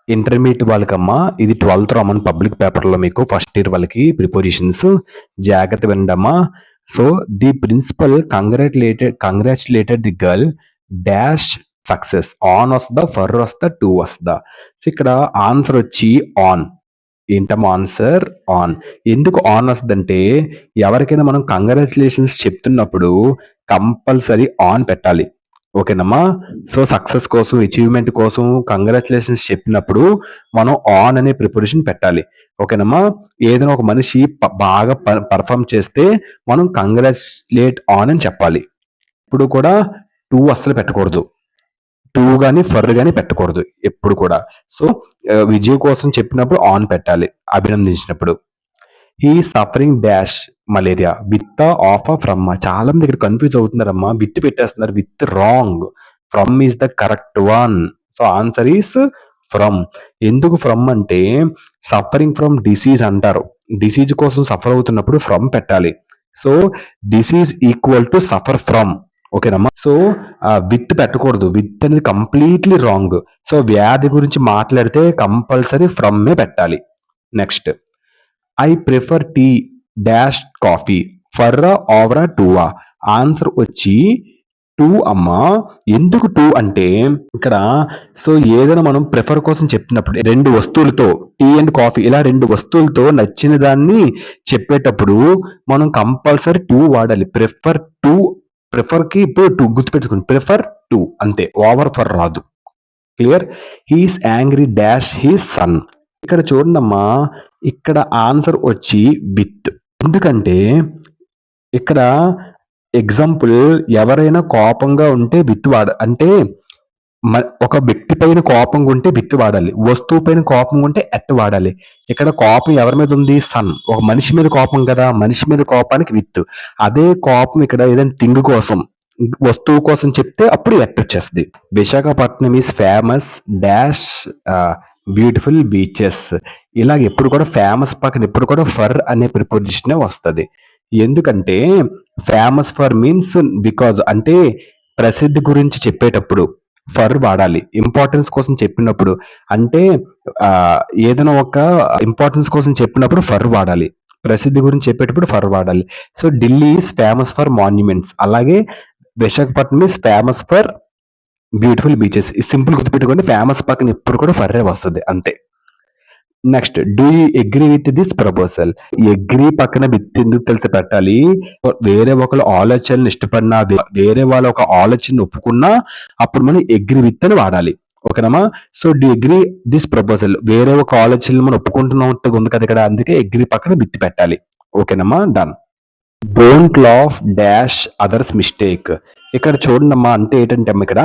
Intermediate వాళ్ళకమ్మా ఇది 12th Raman public పేపర్‌లో మీకు ఫస్ట్ ఇయర్ వాళ్ళకి ప్రిపోజిషన్స్ జాగ్రత్తగా వినండమ్మా. So, the principal congratulated the girl dash success. On వస్తదా? ఫర్ వస్తదా? టు వస్తదా? సో, ఇక్కడ ఆన్సర్ వచ్చి ఆన్. ఏంటమ్మా ఆన్సర్? ఆన్. ఎందుకు ఆన్ వస్తదంటే ఎవరికైనా మనం కంగ్రాచ్యులేషన్స్ చెప్తున్నప్పుడు కంపల్సరీ ఆన్ పెట్టాలి. ఓకేనమ్మా. సో సక్సెస్ కోసం అచీవ్మెంట్ కోసం కంగ్రాచులేషన్స్ చెప్పినప్పుడు మనం ఆన్ అనే ప్రిపరేషన్ పెట్టాలి. ఓకేనమ్మా. ఏదైనా ఒక మనిషి బాగా పర్ఫామ్ చేస్తే మనం కంగ్రాచులేట్ ఆన్ అని చెప్పాలి. ఇప్పుడు కూడా టూ అస్సలు పెట్టకూడదు. టూ గాని ఫర్ గాని పెట్టకూడదు ఎప్పుడు కూడా. సో విజయ్ కోసం చెప్పినప్పుడు ఆన్ పెట్టాలి అభినందించినప్పుడు. He suffering dash malaria with of from. చాలా మంది ఇక్కడ కన్ఫ్యూజ్ అవుతున్నారమ్మా. విత్ పెట్టేస్తున్నారు. With wrong. From is the correct one. So answer is from. ఎందుకు ఫ్రమ్ అంటే సఫరింగ్ ఫ్రమ్ డిసీజ్ అంటారు. డిసీజ్ కోసం సఫర్ అవుతున్నప్పుడు ఫ్రమ్ పెట్టాలి. So disease equal to suffer from. ఓకేనమ్మా. సో విత్ పెట్టకూడదు. విత్ అనేది కంప్లీట్లీ రాంగ్. సో వ్యాధి గురించి మాట్లాడితే కంపల్సరీ ఫ్రమ్ పెట్టాలి. Next I prefer tea dash coffee for over two. Answer వచ్చి టూ అమ్మా. ఎందుకు టూ అంటే ఇక్కడ సో ఏదైనా మనం ప్రిఫర్ కోసం చెప్పినప్పుడు రెండు వస్తువులతో టీ అండ్ కాఫీ ఇలా రెండు వస్తువులతో నచ్చిన దాన్ని చెప్పేటప్పుడు మనం కంపల్సరీ టూ వాడాలి. ప్రిఫర్ కి ఇప్పుడు టూ గుర్తుపెట్టుకుని ప్రిఫర్ టూ అంతే. ఓవర్ ఫర్ రాదు. Clear. He's angry dash his son. ఇక్కడ చూడండమ్మా. ఇక్కడ ఆన్సర్ వచ్చి విత్. ఎందుకంటే ఇక్కడ ఎగ్జాంపుల్ ఎవరైనా కోపంగా ఉంటే విత్ అంటే ఒక వ్యక్తి పైన కోపంగా ఉంటే విత్ వాడాలి. వస్తువు పైన కోపంగా ఉంటే ఎట్ వాడాలి. ఇక్కడ కోపం ఎవరి మీద ఉంది? సన్. ఒక మనిషి మీద కోపం కదా. మనిషి మీద కోపానికి విత్. అదే కోపం ఇక్కడ ఏదైనా థింగ్ కోసం వస్తువు కోసం చెప్తే అప్పుడు ఎట్ వచ్చేస్తుంది. Visakhapatnam is famous dash beautiful beaches. ఇలాగ ఎప్పుడు కూడా ఫేమస్ పక్కన ఎప్పుడు కూడా ఫర్ అనే ప్రిపోజిషన్ వస్తుంది. ఎందుకంటే ఫేమస్ ఫర్ మీన్స్ బికాజ్ అంటే ప్రసిద్ధి గురించి చెప్పేటప్పుడు ఫర్ వాడాలి. ఇంపార్టెన్స్ కోసం చెప్పినప్పుడు అంటే ఏదైనా ఒక ఇంపార్టెన్స్ కోసం చెప్పినప్పుడు ఫర్ వాడాలి. ప్రసిద్ధి గురించి చెప్పేటప్పుడు ఫర్ వాడాలి. So Delhi is famous for monuments. అలాగే Visakhapatnam is famous for beautiful beaches. Simple గుర్తుపెట్టుకోండి. ఫేమస్ పక్కన ఎప్పుడు కూడా ఫర్రే వస్తుంది అంతే. Next do you agree with this proposal. Agree పక్కన విత్ ఎందుకు తెలిసి పెట్టాలి? వేరే ఒకళ్ళ ఆలోచనలు ఇష్టపడినా వేరే వాళ్ళ ఒక ఆలోచన ఒప్పుకున్నా అప్పుడు మనం అగ్రీ విత్ అని వాడాలి. ఓకేనమ్మా. So do agree this proposal వేరే ఒక ఆలోచనలు మనం ఒప్పుకుంటున్నట్టుగా ఉంది కదా ఇక్కడ. అందుకే అగ్రీ పక్కన విత్ పెట్టాలి. ఓకేనమ్మా. Done. Don't laugh dash others mistake. ఇక్కడ చూడండమ్మా. అంటే ఏంటంటే అమ్మ ఇక్కడ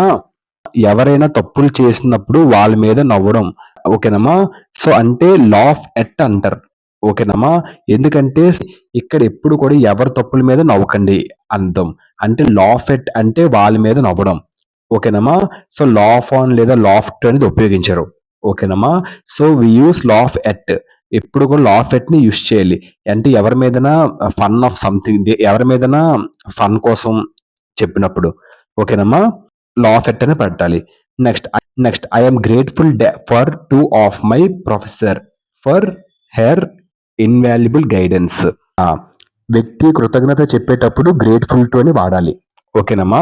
ఎవరైనా తప్పులు చేసినప్పుడు వాళ్ళ మీద నవ్వడం. ఓకేనమ్మా. సో అంటే లాఫ్ ఎట్ అంటారు. ఓకేనమ్మా. ఎందుకంటే ఇక్కడ ఎప్పుడు కూడా ఎవరి తప్పుల మీద నవ్వకండి అర్థం. అంటే లాఫ్ ఎట్ అంటే వాళ్ళ మీద నవ్వడం. ఓకేనమ్మా. సో లాఫ్ ఆన్ లేదా లాఫ్ టు అనేది ఉపయోగించరు. ఓకేనమ్మా. So we use laugh at. ఎప్పుడు కూడా లాఫ్ ఎట్ ని యూస్ చేయాలి. అంటే ఎవరి మీదనా ఫన్ ఆఫ్ సంథింగ్ ఎవరి మీదనా ఫన్ కోసం చెప్పినప్పుడు. ఓకేనమ్మా. లాఫ్ ఎట్ అని పెట్టాలి. Next I'm grateful for to of my professor for her invaluable guidance. వ్యక్తి కృతజ్ఞత చెప్పేటప్పుడు గ్రేట్ఫుల్ టు అని వాడాలి. ఓకేనమ్మా.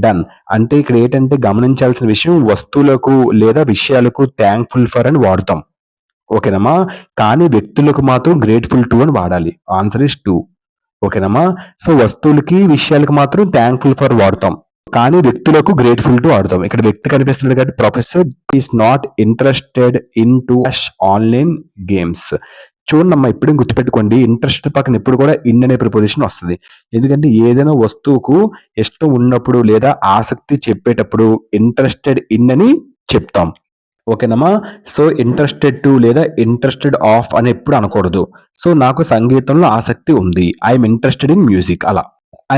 డన్. అంటే ఇక్కడ ఏంటంటే గమనించాల్సిన విషయం వస్తువులకు లేదా విషయాలకు థ్యాంక్ఫుల్ ఫర్ అని వాడుతాం. ఓకేనమ్మా. కానీ వ్యక్తులకు మాత్రం గ్రేట్ఫుల్ టు అని వాడాలి. Answer is two. ఓకేనమ్మా. సో వస్తువులకి విషయాలకు మాత్రం థ్యాంక్ఫుల్ ఫర్ వాడతాం. కానీ వ్యక్తులకు గ్రేట్ఫుల్ టు వాడతాం. ఇక్కడ వ్యక్తి కనిపిస్తుంది కాబట్టి professor is not interested in to online games. చూడమ్మా. ఇప్పుడు గుర్తుపెట్టుకోండి. ఇంట్రెస్ట్ పక్కన ఎప్పుడు కూడా ఇన్ అనే ప్రిపోజిషన్ వస్తుంది. ఎందుకంటే ఏదైనా వస్తువుకు ఇష్టం ఉన్నప్పుడు లేదా ఆసక్తి చెప్పేటప్పుడు ఇంట్రెస్టెడ్ ఇన్ అని చెప్తాం. ఓకేనమ్మా. సో ఇంట్రెస్టెడ్ టు లేదా ఇంట్రెస్టెడ్ ఆఫ్ అని ఎప్పుడు అనకూడదు. సో నాకు సంగీతంలో ఆసక్తి ఉంది. ఐఎమ్ ఇంట్రెస్టెడ్ ఇన్ మ్యూజిక్ అలా.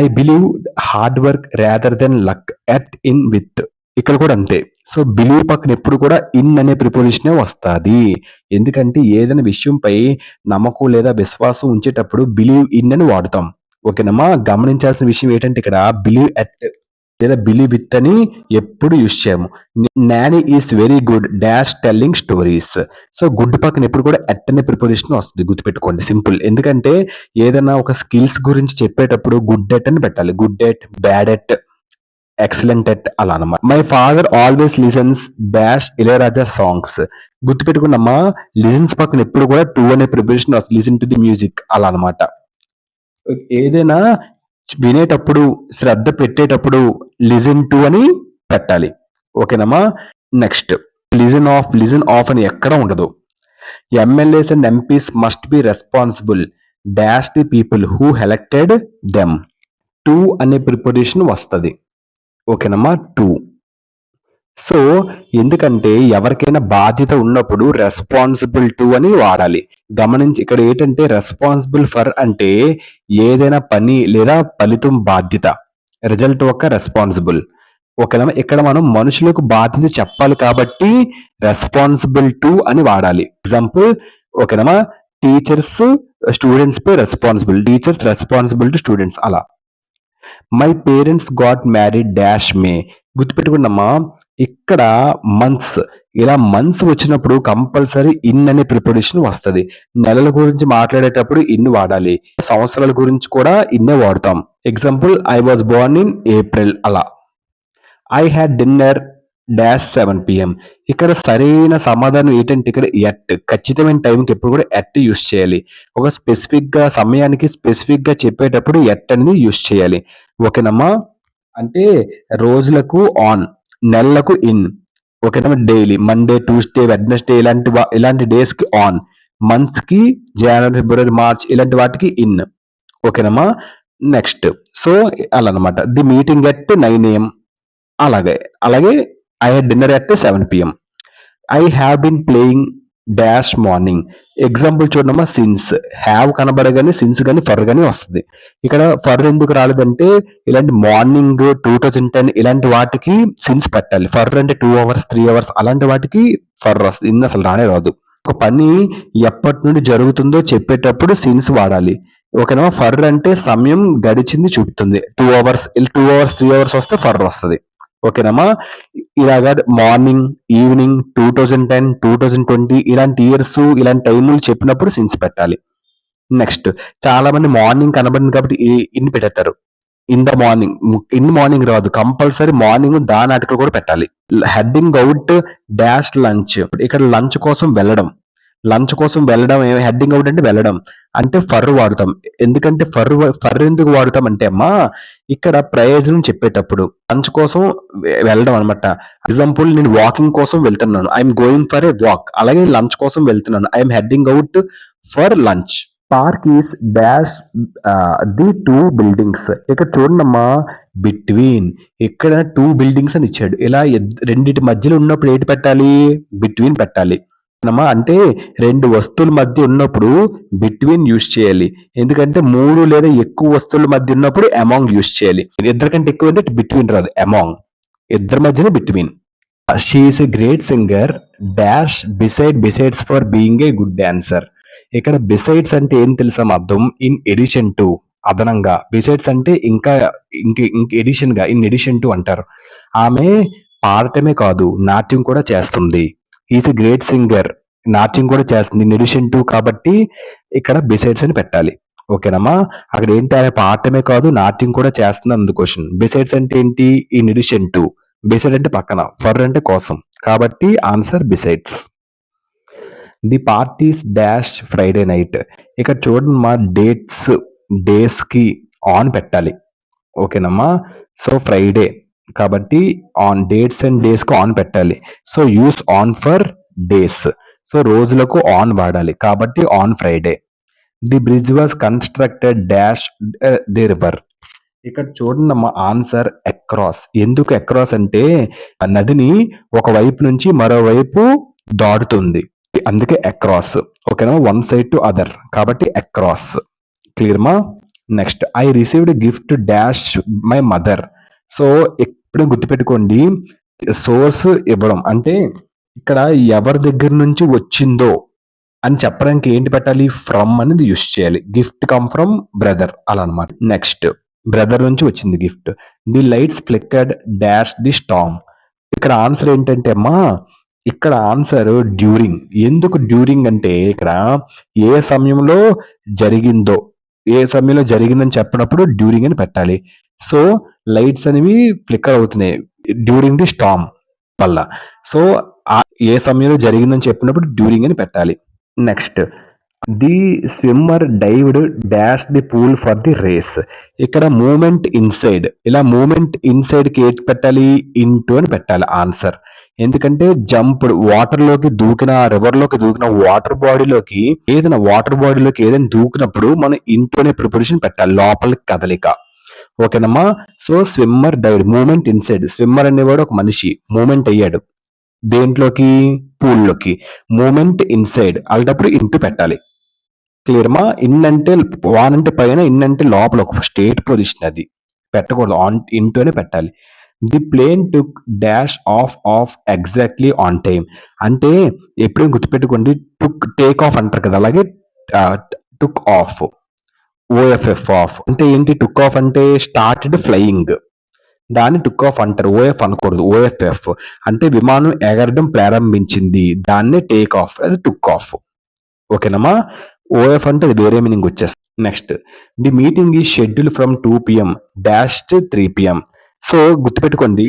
I believe hard work rather than luck at in with. ఇక్కడ కూడా అంతే. సో బిలీవ్ పక్కన ఎప్పుడు కూడా ఇన్ అనే ప్రిపోజిషనే వస్తుంది. ఎందుకంటే ఏదైనా విషయంపై నమ్మకం లేదా విశ్వాసం ఉంచేటప్పుడు బిలీవ్ ఇన్ అని వాడుతాం. ఓకేనమ్మా. గమనించాల్సిన విషయం ఏంటంటే ఇక్కడ బిలీవ్ ఎట్ లేదా బిలీవ్ విత్ అని ఎప్పుడు యూస్ చేయము. Nani is very good dash telling stories. So good పక్కన ఎప్పుడు కూడా ఎట్ అనే ప్రిపోజిషన్ వస్తుంది, గుర్తుపెట్టుకోండి. సింపుల్. ఎందుకంటే ఏదైనా ఒక స్కిల్స్ గురించి చెప్పేటప్పుడు గుడ్ ఎట్ అని పెట్టాలి. Good at, bad at, excellent at అలా అనమాట. My father always listens dash Ilaiyaraaja songs. గుర్తుపెట్టుకున్నమ్మా, లిజన్స్ పక్కన ఎప్పుడు కూడా టు అనే ప్రిపరేషన్ వస్తుంది. లిసన్ టు ది మ్యూజిక్ అలా అనమాట. ఏదైనా వినేటప్పుడు, శ్రద్ధ పెట్టేటప్పుడు లిజన్ టు అని పెట్టాలి. ఓకేనమ్మా. నెక్స్ట్ లిజన్ ఆఫ్ అని ఎక్కడ ఉండదు. MLAs and MPs must be responsible dash the people who elected them. To అనే ప్రిపోజిషన్ వస్తుంది. ఓకేనమ్మా. టు. సో ఎందుకంటే ఎవరికైనా బాధ్యత ఉన్నప్పుడు రెస్పాన్సిబుల్ టు అని వాడాలి. గమనించి ఇక్కడ ఏంటంటే రెస్పాన్సిబుల్ ఫర్ అంటే ఏదైనా పని లేదా ఫలితం బాధ్యత, రిజల్ట్ ఒక రెస్పాన్సిబుల్. ఓకేనా. ఇక్కడ మనం మనుషులకు బాధ్యత చెప్పాలి కాబట్టి రెస్పాన్సిబుల్ టు అని వాడాలి. ఎగ్జాంపుల్. ఓకేనమ్మా. టీచర్స్ స్టూడెంట్స్ పై responsible, teachers responsible to students అలా. My parents got married dash May. గుర్తుపెట్టుకున్నమ్మా, ఇక్కడ మంత్స్, ఇలా మంత్స్ వచ్చినప్పుడు కంపల్సరీ ఇన్ అనే ప్రిపోజిషన్ వస్తుంది. నెలల గురించి మాట్లాడేటప్పుడు ఇన్ వాడాలి. సంవత్సరాల గురించి కూడా ఇన్నే వాడతాం. Example, I was born in April అలా. I had dinner dash 7 PM. ఇక్కడ సరైన సమాధానం ఏంటంటే ఇక్కడ ఎట్, ఖచ్చితమైన టైంకి ఎప్పుడు కూడా ఎట్ యూస్ చేయాలి. ఒక స్పెసిఫిక్ గా సమయానికి స్పెసిఫిక్ గా చెప్పేటప్పుడు ఎట్ అనేది యూస్ చేయాలి. ఓకేనమ్మా. అంటే రోజులకు ఆన్, నెలలకు ఇన్. ఓకేనమ్మా. డైలీ మండే, ట్యూస్డే, వెడ్నెస్డే ఇలాంటి డేస్ కి ఆన్, మంత్స్ కి జనవరి, ఫిబ్రవరి, మార్చ్ ఇలాంటి వాటికి ఇన్. ఓకేనమ్మా. నెక్స్ట్. సో అలా అనమాట. The meeting at 9 AM. అలాగే I had dinner at 7 PM. I have been playing dash morning. Example చూడమ్మా, సిన్స్. హ్యావ్ కనబడగానే సిన్స్ కానీ ఫర్ కానీ వస్తుంది. ఇక్కడ ఫర్ ఎందుకు రాలేదంటే ఇలాంటి మార్నింగ్, 2010 ఇలాంటి వాటికి సిన్స్ పెట్టాలి. ఫర్ అంటే 2 hours 3 hours అలాంటి వాటికి ఫర్ వస్తుంది. ఇన్ అసలు రానే రాదు. ఒక పని ఎప్పటి నుండి జరుగుతుందో చెప్పేటప్పుడు సిన్స్ వాడాలి. ఓకేనా. ఫర్ అంటే సమయం గడిచింది చూపుతుంది. 2 hours 2 hours 3 hours వస్తే ఫర్ వస్తుంది. ఓకేనమ్మా. ఇలాగా మార్నింగ్, ఈవినింగ్, 2010, 2020 ఇలాంటి ఇయర్స్, ఇలాంటి టైములు చెప్పినప్పుడు సిన్స్ పెట్టాలి. నెక్స్ట్. చాలా మంది మార్నింగ్ కనబడింది కాబట్టి ఇన్ పెట్టేస్తారు. In the morning. In morning రాదు, కంపల్సరీ మార్నింగ్ దాని ఆర్టికల్ కూడా పెట్టాలి. Heading out dash lunch. ఇక్కడ లంచ్ కోసం వెళ్ళడం. హెడ్డింగ్ అవుట్ అంటే వెళ్ళడం అంటే ఫర్ వాడుతాం. ఎందుకంటే ఫర్ ఎందుకు వాడుతాం అంటే అమ్మా, ఇక్కడ ప్రయోజనం చెప్పేటప్పుడు లంచ్ కోసం వెళ్ళడం అనమాట. ఎగ్జాంపుల్, నేను వాకింగ్ కోసం వెళ్తున్నాను, I'm going for a walk. అలాగే లంచ్ కోసం వెళ్తున్నాను, I'm heading out for lunch. Park is dash the 2 buildings. ఇక్కడ చూడండమ్మా, బిట్వీన్. ఇక్కడ 2 buildings అని ఇచ్చాడు. ఇలా రెండింటి మధ్యలో ఉన్నప్పుడు ఏంటి పెట్టాలి? బిట్వీన్ పెట్టాలి. అంటే 2 వస్తువుల మధ్య ఉన్నప్పుడు బిట్వీన్ యూస్ చేయాలి. ఎందుకంటే 3 లేదా ఎక్కువ వస్తువుల మధ్య ఉన్నప్పుడు అమాంగ్ యూస్ చేయాలి. ఇద్దరికంటే ఎక్కువ అంటే బిట్వీన్ రాదు, అమాంగ్. ఇద్దరి మధ్యన between. She is a great singer dash besides for being a good dancer. ఇక్కడ బిసైడ్స్ అంటే ఏం తెలుసా అర్థం? ఇన్ ఎడిషన్ టు, అదనంగా. బిసైడ్స్ అంటే ఇంకా ఎడిషన్ గా, ఇన్ ఎడిషన్ టు అంటారు. ఆమె పాడటమే కాదు, నాట్యం కూడా చేస్తుంది. ఈజ్ ఎ గ్రేట్ సింగర్, నాట్యం కూడా చేస్తుంది. ఇన్ ఎడిషన్ టు కాబట్టి ఇక్కడ బిసైడ్స్ అని పెట్టాలి. ఓకేనమ్మా. అక్కడ ఏంటి, ఆమె పాడటమే కాదు నాట్యం కూడా చేస్తుంది అందు క్వశ్చన్. బిసైడ్స్ అంటే ఏంటి? In addition to. బిసైడ్ అంటే పక్కన, ఫర్ అంటే కోసం, కాబట్టి answer besides. The parties dash Friday night. ఇక్కడ చూడండి మా, డేస్ కి ఆన్ పెట్టాలి. ఓకేనమ్మా. సో ఫ్రైడే కాబట్టి ఆన్, డేట్స్ అండ్ డేస్ కు ఆన్ పెట్టాలి. So use on for days. So రోజులకు ఆన్ వాడాలి కాబట్టి on Friday. The bridge was constructed dash the river. ఇక్కడ చూడండి అమ్మా, ఆన్సర్ అక్రాస్. ఎందుకు అక్రాస్ అంటే నదిని ఒక వైపు నుంచి మరోవైపు దాటుతుంది, అందుకే అక్రాస్. ఓకేనా. వన్ సైడ్ టు అదర్ కాబట్టి అక్రాస్. క్లియర్మా. Next. I received gift dash my mother. So ఎప్పుడు గుర్తుపెట్టుకోండి, సోర్స్ ఇవ్వడం అంటే ఇక్కడ ఎవరి దగ్గర నుంచి వచ్చిందో అని చెప్పడానికి ఏంటి పెట్టాలి? ఫ్రమ్ అనేది యూస్ చేయాలి. గిఫ్ట్ కమ్ ఫ్రమ్ బ్రదర్ అలా అనమాట. నెక్స్ట్. బ్రదర్ నుంచి వచ్చింది gift. The lights flickered dash the storm. ఇక్కడ ఆన్సర్ ఏంటంటే అమ్మా, ఇక్కడ ఆన్సర్ డ్యూరింగ్. ఎందుకు డ్యూరింగ్ అంటే ఇక్కడ ఏ సమయంలో జరిగిందో, ఏ సమయంలో జరిగిందని చెప్పినప్పుడు డ్యూరింగ్ అని పెట్టాలి. సో లైట్స్ అనేవి ఫ్లిక్కర్ అవుతున్నాయి డ్యూరింగ్ ది స్టార్మ్ వల్ల. సో ఏ సమయంలో జరిగిందని చెప్పినప్పుడు డ్యూరింగ్ అని పెట్టాలి. Next, the swimmer dived dash the pool for the race. ఇక్కడ మూమెంట్ ఇన్సైడ్, ఇలా మూమెంట్ ఇన్సైడ్ కి ఏది పెట్టాలి, ఇంటూ అని పెట్టాలి ఆన్సర్. ఎందుకంటే జంప్డ్, వాటర్ లోకి దూకిన, రివర్ లోకి దూకిన వాటర్ బాడీలోకి ఏదైనా దూకినప్పుడు మనం ఇంటూ అనే ప్రిపోజిషన్ పెట్టాలి, లోపలికి కదలిక. ఓకేనమ్మా. So swimmer dived, movement inside. Swimmer అనేవాడు ఒక మనిషి, మూమెంట్ అయ్యాడు దేంట్లోకి, పూల్లోకి. మూమెంట్ ఇన్సైడ్ అలాంటప్పుడు ఇంటూ పెట్టాలి. క్లియర్మా. ఇన్ అంటే వాన్ అంటే పైన, ఇన్ అంటే లోపల, ఒక స్టేట్ పొజిషన్ అది పెట్టకూడదు, ఆన్ ఇంటూ అనే పెట్టాలి. The plane took dash off exactly on time. అంటే ఎప్పుడైనా గుర్తుపెట్టుకోండి, టుక్ టేక్ ఆఫ్ అంటారు కదా, అలాగే టుక్ ఆఫ్, ఓఎఫ్ఎఫ్ ఆఫ్ అంటే ఏంటి, టుక్ ఆఫ్ అంటే స్టార్టెడ్ ఫ్లయింగ్, దాన్ని టుక్ ఆఫ్ అంటారు, ఓఎఫ్ అనకూడదు. ఓఎఫ్ఎఫ్ అంటే విమానం ఎగరడం ప్రారంభించింది, దాన్నే టేక్ ఆఫ్, అది టుక్ ఆఫ్. ఓకేనమ్మా. ఓఎఫ్ అంటే అది వేరే మీనింగ్ వచ్చేస్తుంది. నెక్స్ట్, ది మీటింగ్ ఈ schedule from 2 PM dash 3 PM. So గుర్తుపెట్టుకోండి,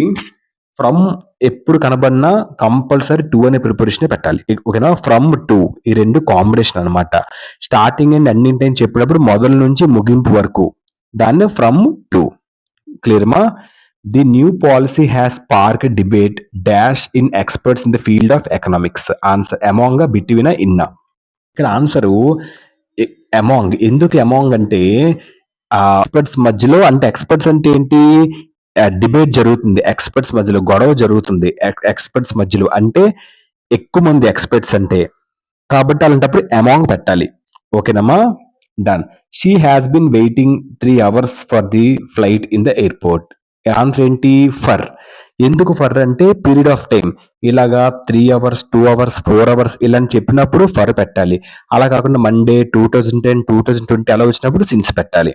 ఫ్రమ్ ఎప్పుడు కనబడినా కంపల్సరీ 2 అనే ప్రిపరేషన్ పెట్టాలి. ఓకేనా. ఫ్రమ్ టు, ఈ రెండు కాంబినేషన్ అనమాట. స్టార్టింగ్ అండ్ ఎండింగ్ టైం చెప్పినప్పుడు మొదల నుంచి ముగింపు వరకు దాన్ని ఫ్రమ్ టు. క్లియర్మా. The new policy has spark debate dash in experts in the field of economics. Answer among, between, in. ఇక్కడ ఆన్సరు అమాంగ్. ఎందుకు అమాంగ్ అంటే ఎక్స్పర్ట్స్ మధ్యలో, అంటే ఎక్స్పర్ట్స్ అంటే ఏంటి, డిబేట్ జరుగుతుంది, ఎక్స్పర్ట్స్ మధ్యలో గొడవ జరుగుతుంది, ఎక్స్పర్ట్స్ మధ్యలో అంటే ఎక్కువ మంది ఎక్స్పర్ట్స్ అంటే, కాబట్టి అలాంటప్పుడు అమాంగ్ పెట్టాలి. ఓకేనమ్మా. Done. She has been waiting 3 hours for the flight in the airport. Answer ఏంటి, ఫర్. ఎందుకు ఫర్ అంటే పీరియడ్ ఆఫ్ టైం, ఇలాగా 3 hours 2 hours 4 hours ఇలా అని చెప్పినప్పుడు ఫర్ పెట్టాలి. అలా కాకుండా మండే 2010 2020 అలా వచ్చినప్పుడు సిన్స్ పెట్టాలి.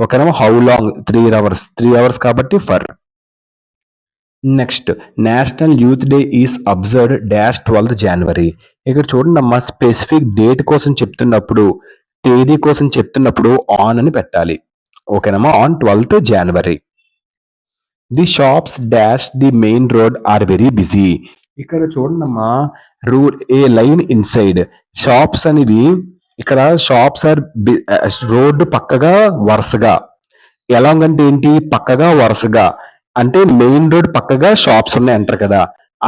ఓకేనా. హౌ లాంగ్, 3 hours కాబట్టి for. Next, national youth day is observed dash 12th January. ఇక్కడ చూడండి అమ్మా, స్పెసిఫిక్ డేట్ కోసం చెప్తున్నప్పుడు, తేదీ కోసం చెప్తున్నప్పుడు ఆన్ అని పెట్టాలి. ఓకేనమ్మా. On 12th January. The shops dash the main road are very busy. ఇక్కడ చూడండమ్మా, ఏ లైన్ ఇన్సైడ్, షాప్స్ అనేవి, ఇక్కడ షాప్స్ ఆర్ రోడ్డు పక్కగా వరుసగా, ఎలాంగ్ అంటే ఏంటి, పక్కగా వరుసగా, అంటే మెయిన్ రోడ్ పక్కగా షాప్స్ ఉన్నాయి అంటారు కదా,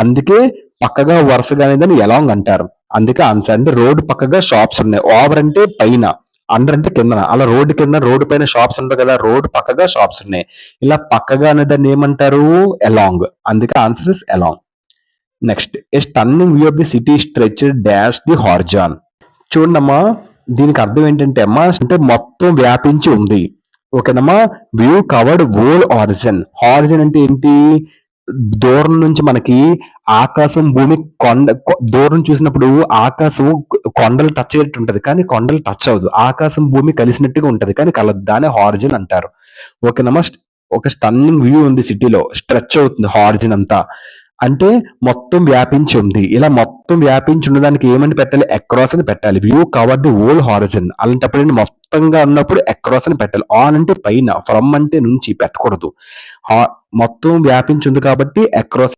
అందుకే పక్కగా వరుసగా అనేది ఎలాంగ్ అంటారు. అందుకే ఆన్సర్. అంటే రోడ్డు పక్కగా షాప్స్ ఉన్నాయి, ఓవర్ అంటే పైన, అండర్ అంటే కింద, అలా రోడ్డు కింద, రోడ్డు పైన షాప్స్ ఉంటాయి కదా, రోడ్డు పక్కగా షాప్స్ ఉన్నాయి, ఇలా పక్కగా అనే దాన్ని ఏమంటారు, అలాంగ్. అందుకే answer is along. Next, a stunning view of the city stretched dash the horizon. చూడమ్మా, దీనికి అర్థం ఏంటంటే అమ్మా, అంటే మొత్తం వ్యాపించి ఉంది. ఓకేనమ్మా. View covered whole horizon. Horizon అంటే ఏంటి, దూరం నుంచి మనకి ఆకాశం భూమి దూరం చూసినప్పుడు ఆకాశం కొండలు టచ్ అయ్యేట్టు ఉంటది, కానీ కొండలు టచ్ అవ్వదు, ఆకాశం భూమి కలిసినట్టుగా ఉంటది, కానీ కలదు, దాన్ని హారిజన్ అంటారు. ఓకేనమ్మా. ఒక స్టన్నింగ్ వ్యూ ఉంది సిటీలో, స్ట్రెచ్ అవుతుంది హారిజన్ అంతా, అంటే మొత్తం వ్యాపించి ఉంది. ఇలా మొత్తం వ్యాపించి ఉన్నదానికి ఏమని పెట్టాలి, అక్రాస్ అని పెట్టాలి. View cover the whole horizon. అలాంటప్పుడు మొత్తంగా ఉన్నప్పుడు అక్రాస్ అని పెట్టాలి. ఆన్ అంటే పైన, ఫ్రమ్ అంటే నుంచి పెట్టకూడదు. మొత్తం వ్యాపించి ఉంది కాబట్టి అక్రాస్